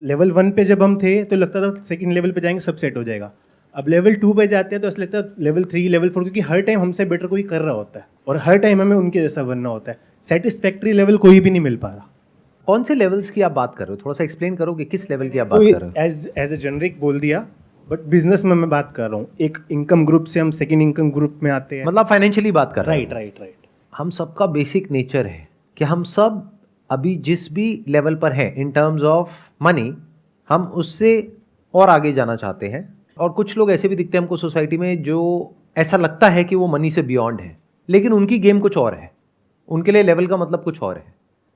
Level 1 पे जब हम थे तो लगता था सेकंड लेवल पे जाएंगे सब सेट हो जाएगा। अब लेवल 2 पे जाते हैं तो ऐसा लगता है लेवल 3 लेवल 4, क्योंकि हर टाइम हमसे बेटर कोई कर रहा होता है और हर टाइम हमें उनके जैसा बनना होता है। सेटिस्फैक्ट्री लेवल कोई भी नहीं मिल पा रहा। कौन से लेवल्स की आप बात कर रहे हो, थोड़ा सा एक्सप्लेन करोगे किस लेवल की आप तो बात कर रहे हो? एज ए जेनरिक बोल दिया, बट बिजनेस में मैं बात कर रहा हूँ। एक इनकम ग्रुप से हम सेकंड इनकम ग्रुप में आते हैं। मतलब फाइनेंशियली बात कर रहे हो? Right right right. हम सबका बेसिक नेचर है कि हम सब अभी जिस भी लेवल पर हैं इन टर्म्स ऑफ मनी, हम उससे और आगे जाना चाहते हैं। और कुछ लोग ऐसे भी दिखते हैं हमको सोसाइटी में जो ऐसा लगता है कि वो मनी से बियॉन्ड है, लेकिन उनकी गेम कुछ और है। उनके लिए लेवल का मतलब कुछ और है।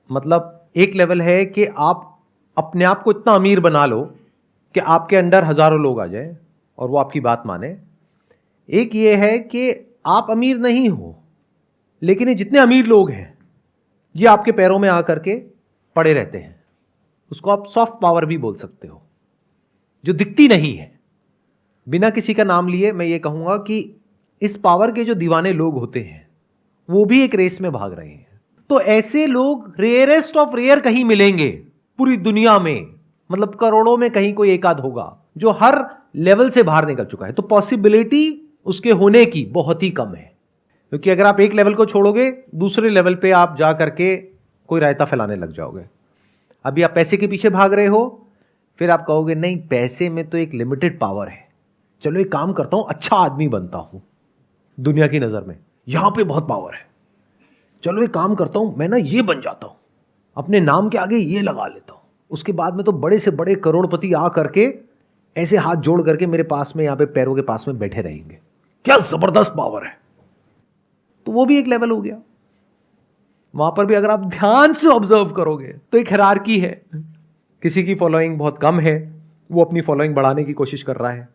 मतलब एक लेवल है कि आप अपने आप को इतना अमीर बना लो कि आपके अंडर हजारों लोग आ जाए और वो आपकी बात माने। एक ये है कि आप अमीर नहीं हो, लेकिन ये जितने अमीर लोग हैं ये आपके पैरों में आकर के पड़े रहते हैं। उसको आप सॉफ्ट पावर भी बोल सकते हो, जो दिखती नहीं है। बिना किसी का नाम लिए मैं ये कहूंगा कि इस पावर के जो दीवाने लोग होते हैं वो भी एक रेस में भाग रहे हैं। तो ऐसे लोग रेयरेस्ट ऑफ रेयर कहीं मिलेंगे पूरी दुनिया में। मतलब करोड़ों में कहीं कोई एक आध होगा जो हर लेवल से बाहर निकल चुका है। तो पॉसिबिलिटी उसके होने की बहुत ही कम है, क्योंकि अगर आप एक लेवल को छोड़ोगे दूसरे लेवल पे आप जा करके कोई रायता फैलाने लग जाओगे। अभी आप पैसे के पीछे भाग रहे हो, फिर आप कहोगे नहीं पैसे में तो एक लिमिटेड पावर है, चलो एक काम करता हूं अच्छा आदमी बनता हूं दुनिया की नजर में, यहां पे बहुत पावर है। चलो एक काम करता हूं मैं ना ये बन जाता हूं, अपने नाम के आगे ये लगा लेता हूं, उसके बाद में तो बड़े से बड़े करोड़पति आ करके ऐसे हाथ जोड़ करके मेरे पास में यहां पे पैरों के पास में बैठे रहेंगे। क्या जबरदस्त पावर है। तो वो भी एक लेवल हो गया। वहां पर भी अगर आप ध्यान से ऑब्जर्व करोगे तो एक हायरार्की है। किसी की फॉलोइंग बहुत कम है, वो अपनी फॉलोइंग बढ़ाने की कोशिश कर रहा है।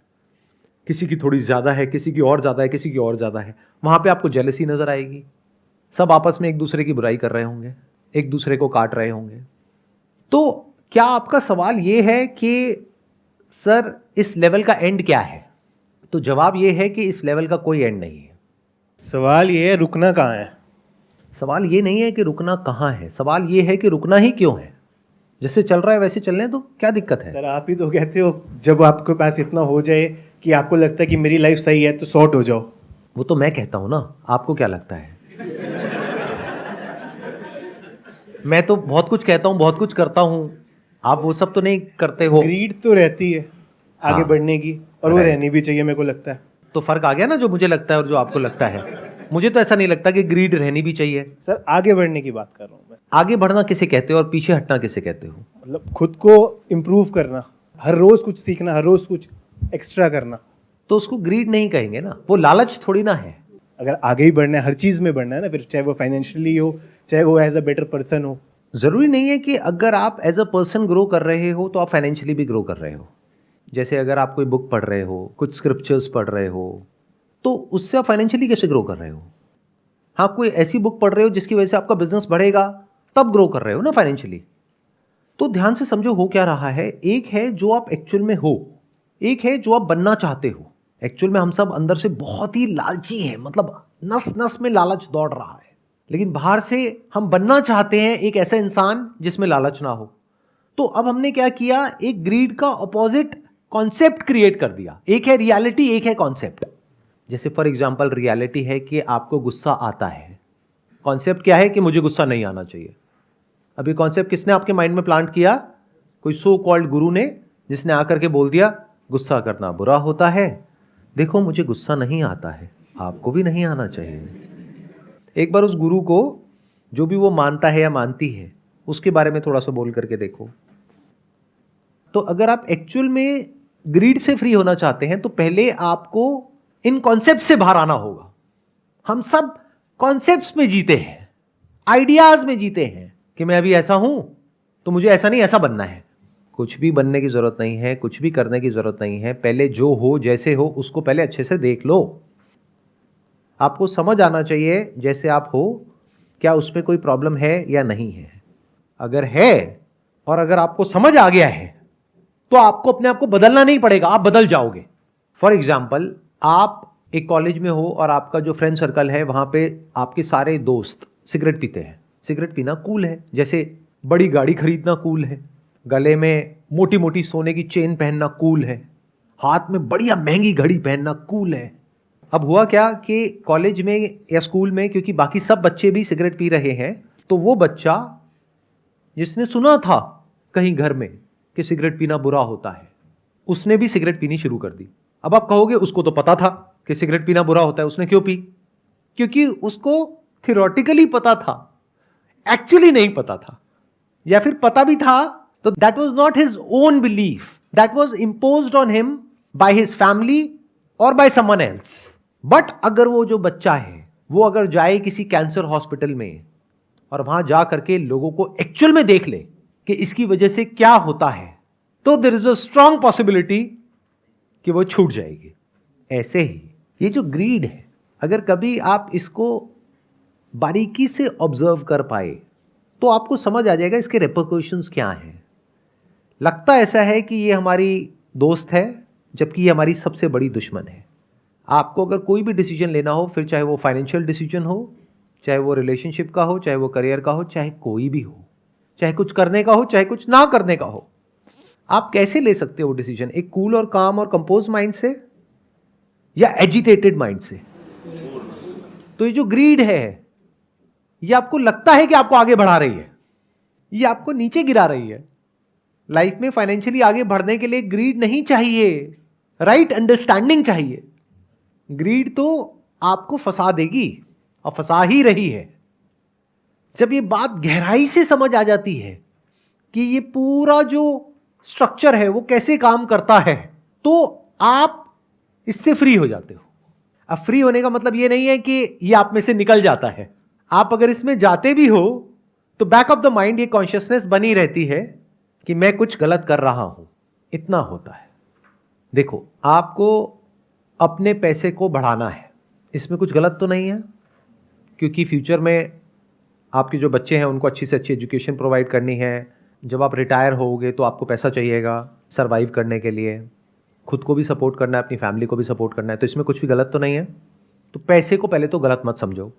किसी की थोड़ी ज्यादा है, किसी की और ज्यादा है, किसी की और ज्यादा है। वहां पे आपको जेलसी नजर आएगी। सब आपस में एक दूसरे की बुराई कर रहे होंगे, एक दूसरे को काट रहे होंगे। तो क्या आपका सवाल यह है कि सर इस लेवल का एंड क्या है? तो जवाब यह है कि इस लेवल का कोई एंड नहीं है। सवाल ये है रुकना कहाँ है। सवाल ये नहीं है कि रुकना कहाँ है, सवाल ये है कि रुकना ही क्यों है। जैसे चल रहा है वैसे चलने तो क्या दिक्कत है? सर आप ही तो कहते हो जब आपके पास इतना हो जाए कि आपको लगता है कि मेरी लाइफ सही है तो सॉर्ट हो जाओ। वो तो मैं कहता हूं ना, आपको क्या लगता है? मैं तो बहुत कुछ कहता हूं, बहुत कुछ करता हूं, आप वो सब तो नहीं करते हो। ग्रीड तो रहती है आगे हाँ, बढ़ने की, और वो रहनी भी चाहिए मेरे को लगता है। तो फर्क आ गया ना, जो मुझे लगता है और जो आपको लगता है। मुझे तो ऐसा नहीं लगता कि ग्रीड रहनी भी चाहिए। सर आगे बढ़ने की बात कर रहा हूँ मैं। आगे बढ़ना किसे कहते हो और पीछे हटना किसे कहते हो? मतलब खुद को इम्प्रूव करना, हर रोज कुछ सीखना, हर रोज कुछ एक्स्ट्रा करना। तो उसको ग्रीड नहीं कहेंगे ना, वो लालच थोड़ी ना है। अगर आगे ही बढ़ना है, हर चीज में बढ़ना है ना, फिर चाहे वो फाइनेंशियली हो, चाहे वो एज अ बेटर पर्सन हो। जरूरी नहीं है कि अगर आप एज अ पर्सन ग्रो कर रहे हो तो आप फाइनेंशियली भी ग्रो कर रहे हो। जैसे अगर आप कोई बुक पढ़ रहे हो, कुछ स्क्रिप्चर्स पढ़ रहे हो, तो उससे आप फाइनेंशियली कैसे ग्रो कर रहे हो? हाँ, कोई ऐसी बुक पढ़ रहे हो जिसकी वजह से आपका बिजनेस बढ़ेगा, तब ग्रो कर रहे हो ना फाइनेंशियली। तो ध्यान से समझो हो क्या रहा है। एक है जो आप एक्चुअल में हो, एक है जो आप बनना चाहते हो। एक्चुअल में हम सब अंदर से बहुत ही लालची हैं, मतलब नस नस में लालच दौड़ रहा है, लेकिन बाहर से हम बनना चाहते हैं एक ऐसा इंसान जिसमें लालच ना हो। तो अब हमने क्या किया, एक ग्रीड का ऑपोजिट कॉन्सेप्ट क्रिएट कर दिया। एक है रियलिटी, एक है कॉन्सेप्ट। जैसे फॉर एग्जांपल रियलिटी है कि आपको गुस्सा आता है, कॉन्सेप्ट क्या है कि मुझे गुस्सा नहीं आना चाहिए। अभी कॉन्सेप्ट किसने आपके माइंड में प्लांट किया? कोई सो कॉल्ड गुरु ने, जिसने आकर के बोल दिया गुस्सा करना बुरा होता है, देखो मुझे गुस्सा नहीं आता है, आपको भी नहीं आना चाहिए। एक बार उस गुरु को, जो भी वो मानता है या मानती है, उसके बारे में थोड़ा सा बोल करके देखो। तो अगर आप एक्चुअल में ग्रीड से फ्री होना चाहते हैं तो पहले आपको इन कॉन्सेप्ट से बाहर आना होगा। हम सब कॉन्सेप्ट्स में जीते हैं, आइडियाज में जीते हैं कि मैं अभी ऐसा हूं तो मुझे ऐसा नहीं ऐसा बनना है। कुछ भी बनने की जरूरत नहीं है, कुछ भी करने की जरूरत नहीं है। पहले जो हो जैसे हो उसको पहले अच्छे से देख लो। आपको समझ आना चाहिए जैसे आप हो, क्या उसमें कोई प्रॉब्लम है या नहीं है। अगर है और अगर आपको समझ आ गया है तो आपको अपने आप को बदलना नहीं पड़ेगा, आप बदल जाओगे। फॉर एग्जाम्पल, आप एक कॉलेज में हो और आपका जो फ्रेंड सर्कल है वहां पे आपके सारे दोस्त सिगरेट पीते हैं। सिगरेट पीना कूल है, जैसे बड़ी गाड़ी खरीदना कूल है, गले में मोटी मोटी सोने की चेन पहनना कूल है, हाथ में बढ़िया महंगी घड़ी पहनना कूल है। अब हुआ क्या कि कॉलेज में या स्कूल में, क्योंकि बाकी सब बच्चे भी सिगरेट पी रहे हैं, तो वो बच्चा जिसने सुना था कहीं घर में कि सिगरेट पीना बुरा होता है, उसने भी सिगरेट पीनी शुरू कर दी। अब आप कहोगे उसको तो पता था कि सिगरेट पीना बुरा होता है, उसने क्यों पी? क्योंकि उसको थियोरेटिकली पता था, एक्चुअली नहीं पता था, या फिर पता भी था तो that was not his own belief, that was imposed on him by his family और बाय समवन एल्स। बट अगर वो जो बच्चा है वो अगर जाए किसी कैंसर हॉस्पिटल में और वहां जा करके लोगों को एक्चुअल में देख ले कि इसकी वजह से क्या होता है, तो there is a strong possibility कि वो छूट जाएगी। ऐसे ही ये जो ग्रीड है, अगर कभी आप इसको बारीकी से ऑब्जर्व कर पाए तो आपको समझ आ जाएगा इसके रिपरकशंस क्या हैं। लगता ऐसा है कि ये हमारी दोस्त है, जबकि ये हमारी सबसे बड़ी दुश्मन है। आपको अगर कोई भी डिसीजन लेना हो, फिर चाहे वो फाइनेंशियल डिसीजन हो, चाहे वो रिलेशनशिप का हो, चाहे वो करियर का हो, चाहे कोई भी हो, चाहे कुछ करने का हो, चाहे कुछ ना करने का हो, आप कैसे ले सकते हो डिसीजन? एक कूल और काम और कंपोज माइंड से या एजिटेटेड माइंड से? तो ये जो ग्रीड है, ये आपको लगता है कि आपको आगे बढ़ा रही है, ये आपको नीचे गिरा रही है। लाइफ में फाइनेंशियली आगे बढ़ने के लिए ग्रीड नहीं चाहिए, राइट अंडरस्टैंडिंग चाहिए। ग्रीड तो आपको फंसा देगी और फंसा ही रही है। जब ये बात गहराई से समझ आ जाती है कि ये पूरा जो स्ट्रक्चर है वो कैसे काम करता है, तो आप इससे फ्री हो जाते हो। अब फ्री होने का मतलब ये नहीं है कि ये आप में से निकल जाता है। आप अगर इसमें जाते भी हो तो बैक ऑफ द माइंड ये कॉन्शियसनेस बनी रहती है कि मैं कुछ गलत कर रहा हूं। इतना होता है। देखो, आपको अपने पैसे को बढ़ाना है, इसमें कुछ गलत तो नहीं है, क्योंकि फ्यूचर में आपके जो बच्चे हैं उनको अच्छी से अच्छी एजुकेशन प्रोवाइड करनी है। जब आप रिटायर होगे तो आपको पैसा चाहिएगा सर्वाइव करने के लिए, खुद को भी सपोर्ट करना है, अपनी फैमिली को भी सपोर्ट करना है, तो इसमें कुछ भी गलत तो नहीं है। तो पैसे को पहले तो गलत मत समझो।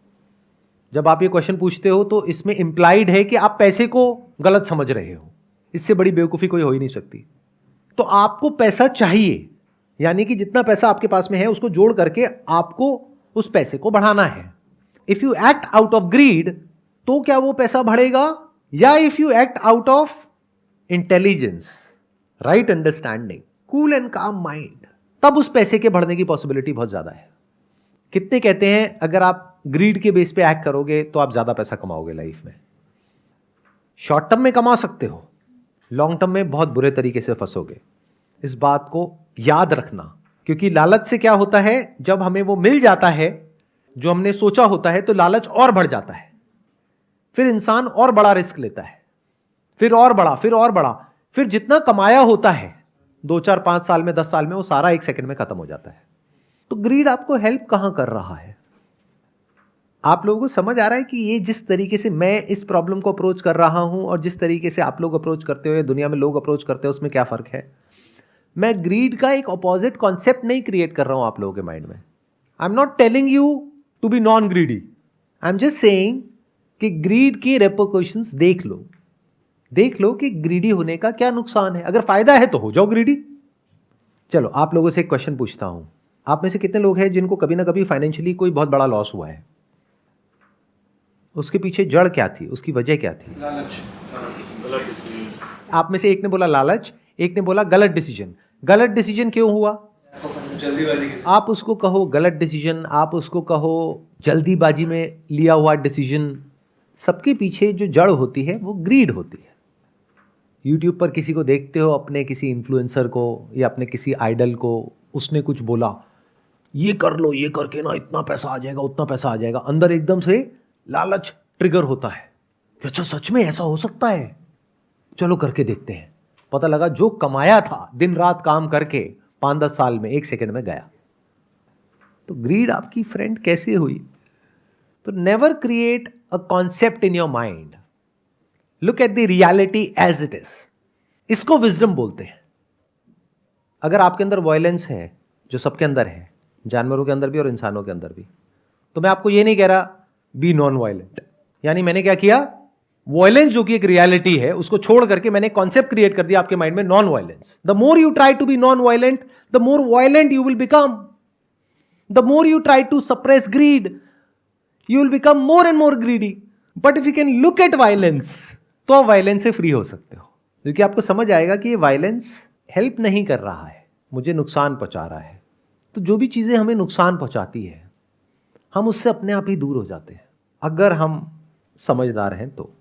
जब आप ये क्वेश्चन पूछते हो तो इसमें इंप्लाइड है कि आप पैसे को गलत समझ रहे हो। इससे बड़ी बेवकूफ़ी कोई हो ही नहीं सकती। तो आपको पैसा चाहिए, यानी कि जितना पैसा आपके पास में है उसको जोड़ करके आपको उस पैसे को बढ़ाना है। If you act out of greed, तो क्या वो पैसा बढ़ेगा? या if you act out of intelligence, right understanding, cool and calm mind, तब उस पैसे के बढ़ने की पॉसिबिलिटी बहुत ज्यादा है। कितने कहते हैं अगर आप ग्रीड के बेस पे एक्ट करोगे तो आप ज्यादा पैसा कमाओगे लाइफ में। शॉर्ट टर्म में कमा सकते हो, लॉन्ग टर्म में बहुत बुरे तरीके से फंसोगे। इस बात को याद रखना, क्योंकि लालच से क्या होता है, जब हमें वो मिल जाता है जो हमने सोचा होता है तो लालच और बढ़ जाता है। फिर इंसान और बड़ा रिस्क लेता है, फिर और बड़ा, फिर और बड़ा, फिर जितना कमाया होता है 2, 4, 5 साल में, 10 साल में, वो सारा 1 सेकंड में खत्म हो जाता है। तो ग्रीड आपको हेल्प कहां कर रहा है? आप लोगों को समझ आ रहा है कि ये जिस तरीके से मैं इस प्रॉब्लम को अप्रोच कर रहा हूं और जिस तरीके से आप लोग अप्रोच करते हो, दुनिया में लोग अप्रोच करते हो, उसमें क्या फर्क है? मैं ग्रीड का एक ऑपोजिट कॉन्सेप्ट नहीं क्रिएट कर रहा हूं आप लोगों के माइंड में। I am not telling you to be non greedy, I am just saying कि ग्रीड की रेपरकशंस देख लो, देख लो कि ग्रीडी होने का क्या नुकसान है। अगर फायदा है तो हो जाओ ग्रीडी। चलो, आप लोगों से एक क्वेश्चन पूछता हूं, आप में से कितने लोग हैं जिनको कभी ना कभी फाइनेंशियली कोई बहुत बड़ा लॉस हुआ है? उसके पीछे जड़ क्या थी, उसकी वजह क्या थी? लालच, गलत डिसीजन। आप में से एक ने बोला लालच, एक ने बोला गलत डिसीजन। गलत डिसीजन क्यों हुआ? जल्दीबाजी। आप उसको कहो गलत डिसीजन, आप उसको कहो जल्दीबाजी में लिया हुआ डिसीजन, सबके पीछे जो जड़ होती है वो ग्रीड होती है। यूट्यूब पर किसी को देखते हो, अपने किसी इन्फ्लुएंसर को या अपने किसी आइडल को, उसने कुछ बोला, ये कर लो, ये करके ना इतना पैसा आ जाएगा, उतना पैसा आ जाएगा, अंदर एकदम से लालच ट्रिगर होता है कि अच्छा सच में ऐसा हो सकता है, चलो करके देखते हैं। पता लगा जो कमाया था दिन रात काम करके 5-10 साल में 1 सेकंड में गया। तो ग्रीड आपकी फ्रेंड कैसे हुई? तो never create a concept in your mind, look at the reality as it is. इसको विजडम बोलते हैं। अगर आपके अंदर वायलेंस है, जो सबके अंदर है, जानवरों के अंदर भी और इंसानों के अंदर भी, तो मैं आपको ये नहीं कह रहा बी नॉन वायलेंट, यानी मैंने क्या किया, वायलेंस जो कि एक रियलिटी है उसको छोड़ करके मैंने कॉन्सेप्ट क्रिएट कर दिया आपके माइंड में, non violence. The more you try to be non violent, the more violent you will become. The more you try to suppress greed, you will become more and more greedy. But if you can look at violence, तो आप violence से free हो सकते हो, क्योंकि आपको समझ आएगा कि ये वायलेंस हेल्प नहीं कर रहा है, मुझे नुकसान पहुंचा रहा है। तो जो भी चीजें हमें नुकसान पहुंचाती है, हम उससे अपने आप ही दूर हो जाते हैं, अगर हम समझदार हैं तो।